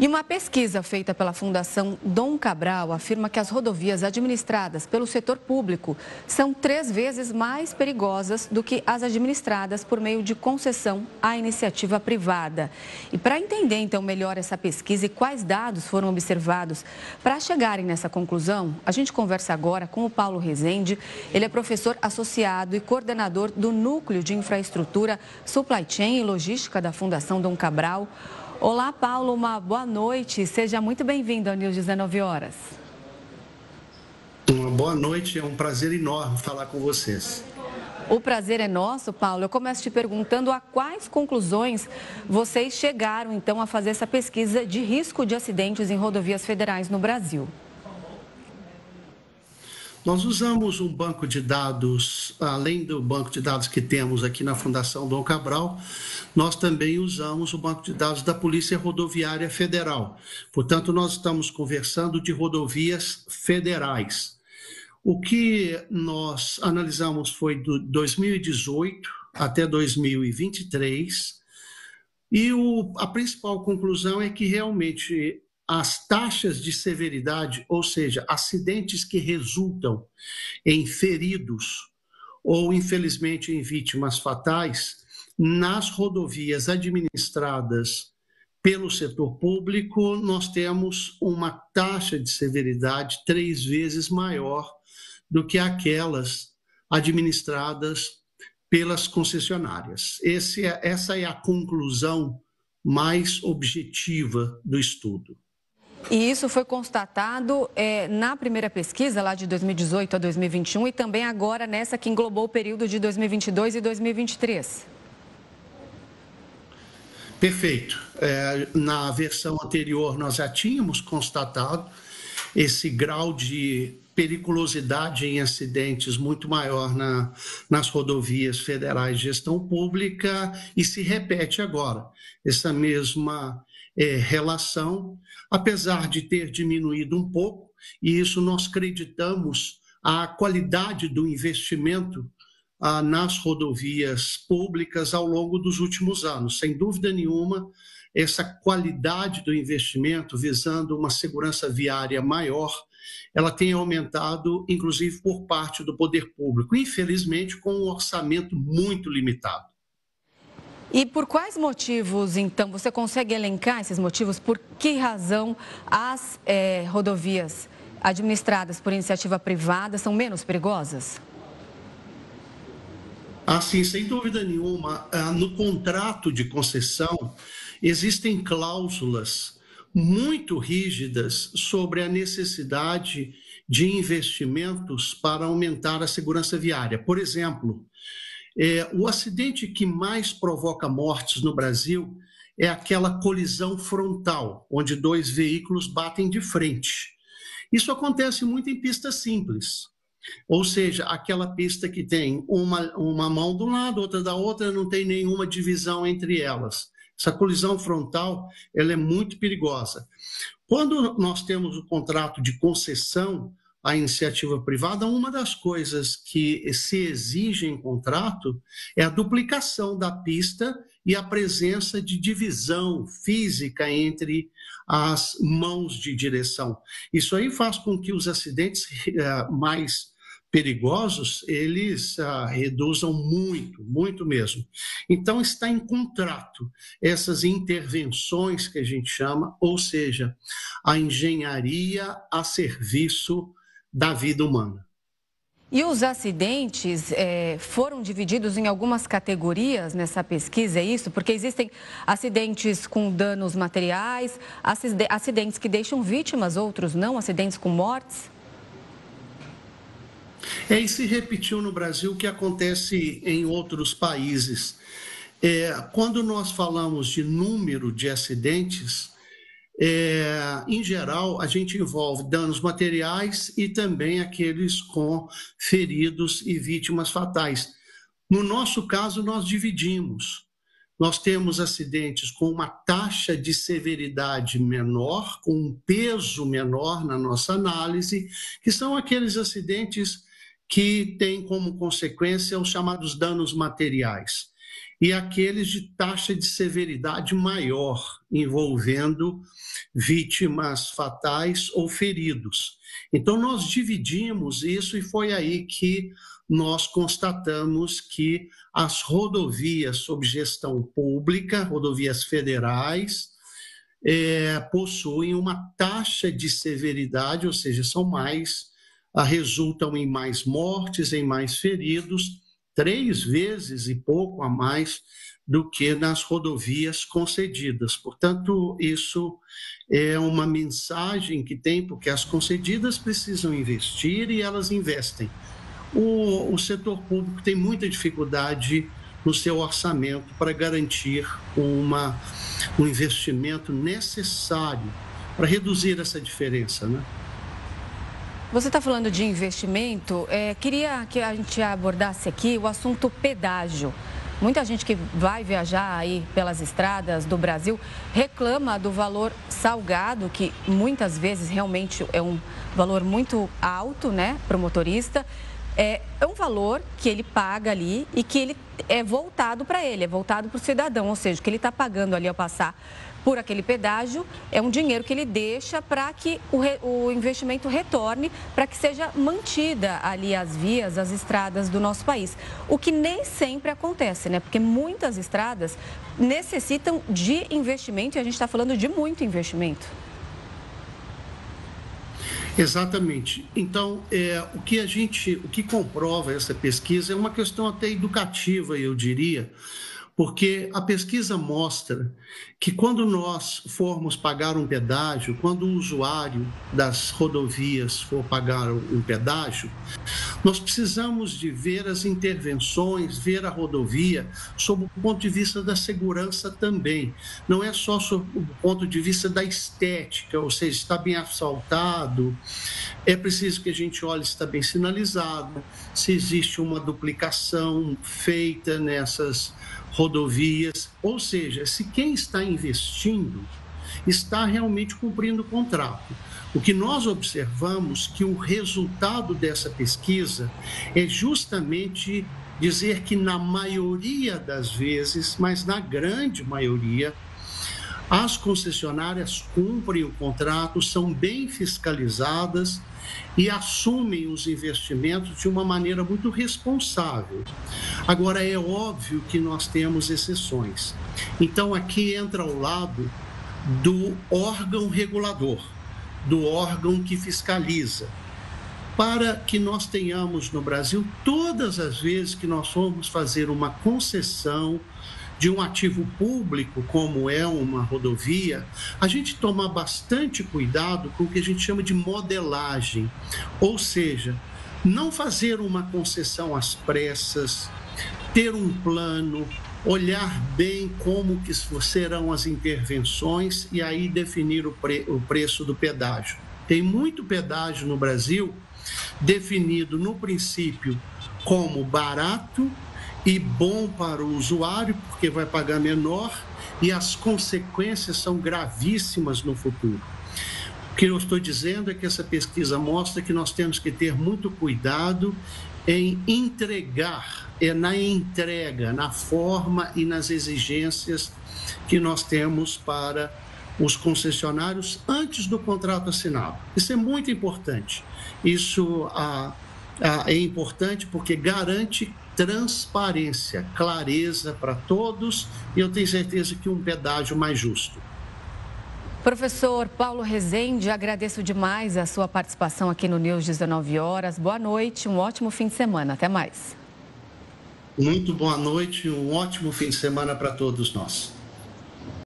E uma pesquisa feita pela Fundação Dom Cabral afirma que as rodovias administradas pelo setor público são 3 vezes mais perigosas do que as administradas por meio de concessão à iniciativa privada. E para entender então melhor essa pesquisa e quais dados foram observados para chegarem nessa conclusão, a gente conversa agora com o Paulo Rezende. Ele é professor associado e coordenador do Núcleo de Infraestrutura, Supply Chain e Logística da Fundação Dom Cabral. Olá, Paulo, uma boa noite. Seja muito bem-vindo ao News 19 Horas. Uma boa noite, é um prazer enorme falar com vocês. O prazer é nosso, Paulo. Eu começo te perguntando a quais conclusões vocês chegaram, então, a fazer essa pesquisa de risco de acidentes em rodovias federais no Brasil. Nós usamos um banco de dados, além do banco de dados que temos aqui na Fundação Dom Cabral, nós também usamos o banco de dados da Polícia Rodoviária Federal. Portanto, nós estamos conversando de rodovias federais. O que nós analisamos foi de 2018 até 2023, e a principal conclusão é que realmente as taxas de severidade, ou seja, acidentes que resultam em feridos ou, infelizmente, em vítimas fatais, nas rodovias administradas pelo setor público, nós temos uma taxa de severidade 3 vezes maior do que aquelas administradas pelas concessionárias. Essa é a conclusão mais objetiva do estudo. E isso foi constatado na primeira pesquisa, lá de 2018 a 2021, e também agora nessa que englobou o período de 2022 e 2023. Perfeito. Na versão anterior, nós já tínhamos constatado esse grau de periculosidade em acidentes muito maior nas rodovias federais de gestão pública, e se repete agora essa mesma relação, apesar de ter diminuído um pouco, e isso nós acreditamos a qualidade do investimento nas rodovias públicas ao longo dos últimos anos. Sem dúvida nenhuma, essa qualidade do investimento visando uma segurança viária maior, ela tem aumentado, inclusive, por parte do poder público, infelizmente com um orçamento muito limitado. E por quais motivos, então, você consegue elencar esses motivos? Por que razão as rodovias administradas por iniciativa privada são menos perigosas? Sim, sem dúvida nenhuma. No contrato de concessão, existem cláusulas muito rígidas sobre a necessidade de investimentos para aumentar a segurança viária. Por exemplo, o acidente que mais provoca mortes no Brasil é aquela colisão frontal, onde 2 veículos batem de frente. Isso acontece muito em pistas simples, ou seja, aquela pista que tem uma mão de um lado, outra da outra, não tem nenhuma divisão entre elas. Essa colisão frontal, ela é muito perigosa. Quando nós temos o contrato de concessão à iniciativa privada, uma das coisas que se exige em contrato é a duplicação da pista e a presença de divisão física entre as mãos de direção. Isso aí faz com que os acidentes mais perigosos, eles reduzam muito, muito mesmo. Então, está em contrato essas intervenções que a gente chama, ou seja, a engenharia a serviço da vida humana. E os acidentes foram divididos em algumas categorias nessa pesquisa, é isso? Porque existem acidentes com danos materiais, acidentes que deixam vítimas, outros não, acidentes com mortes? E se repetiu no Brasil o que acontece em outros países. Quando nós falamos de número de acidentes, em geral, a gente envolve danos materiais e também aqueles com feridos e vítimas fatais. No nosso caso, nós dividimos. Nós temos acidentes com uma taxa de severidade menor, com um peso menor na nossa análise, que são aqueles acidentes que têm como consequência os chamados danos materiais. e aqueles de taxa de severidade maior, envolvendo vítimas fatais ou feridos. Então, nós dividimos isso e foi aí que nós constatamos que as rodovias sob gestão pública, rodovias federais, possuem uma taxa de severidade, ou seja, são mais, resultam em mais mortes, em mais feridos, 3 vezes e pouco a mais do que nas rodovias concedidas. Portanto, isso é uma mensagem que tem, porque as concedidas precisam investir e elas investem. O setor público tem muita dificuldade no seu orçamento para garantir um investimento necessário para reduzir essa diferença, né? Você está falando de investimento, queria que a gente abordasse aqui o assunto pedágio. Muita gente que vai viajar aí pelas estradas do Brasil reclama do valor salgado, que muitas vezes realmente é um valor muito alto, né, para o motorista. É um valor que ele paga ali e que ele é voltado para ele, é voltado para o cidadão, ou seja, o que ele está pagando ali ao passar por aquele pedágio é um dinheiro que ele deixa para que o investimento retorne, para que seja mantida ali as vias, as estradas do nosso país. O que nem sempre acontece, né? Porque muitas estradas necessitam de investimento e a gente está falando de muito investimento. Exatamente. Então, o que comprova essa pesquisa é uma questão até educativa, eu diria, porque a pesquisa mostra que quando nós formos pagar um pedágio, quando o usuário das rodovias for pagar um pedágio, nós precisamos de ver as intervenções, ver a rodovia sob o ponto de vista da segurança também. Não é só sob o ponto de vista da estética, ou seja, está bem asfaltado, é preciso que a gente olhe se está bem sinalizado, se existe uma duplicação feita nessas rodovias, ou seja, se quem está investindo está realmente cumprindo o contrato. O que nós observamos que o resultado dessa pesquisa é justamente dizer que na maioria das vezes, mas na grande maioria, as concessionárias cumprem o contrato, são bem fiscalizadas e assumem os investimentos de uma maneira muito responsável. Agora, é óbvio que nós temos exceções. Então, aqui entra ao lado do órgão regulador, do órgão que fiscaliza, para que nós tenhamos no Brasil, todas as vezes que nós formos fazer uma concessão de um ativo público, como é uma rodovia, a gente tomar bastante cuidado com o que a gente chama de modelagem, ou seja, não fazer uma concessão às pressas, ter um plano, olhar bem como que serão as intervenções e aí definir o preço do pedágio. Tem muito pedágio no Brasil definido no princípio como barato e bom para o usuário, porque vai pagar menor, e as consequências são gravíssimas no futuro. O que eu estou dizendo é que essa pesquisa mostra que nós temos que ter muito cuidado em entregar, na entrega, na forma e nas exigências que nós temos para os concessionários antes do contrato assinado. Isso é muito importante. Isso é importante porque garante transparência, clareza para todos e eu tenho certeza que um pedágio mais justo. Professor Paulo Rezende, agradeço demais a sua participação aqui no News 19 horas. Boa noite, um ótimo fim de semana. Até mais. Muito boa noite e um ótimo fim de semana para todos nós.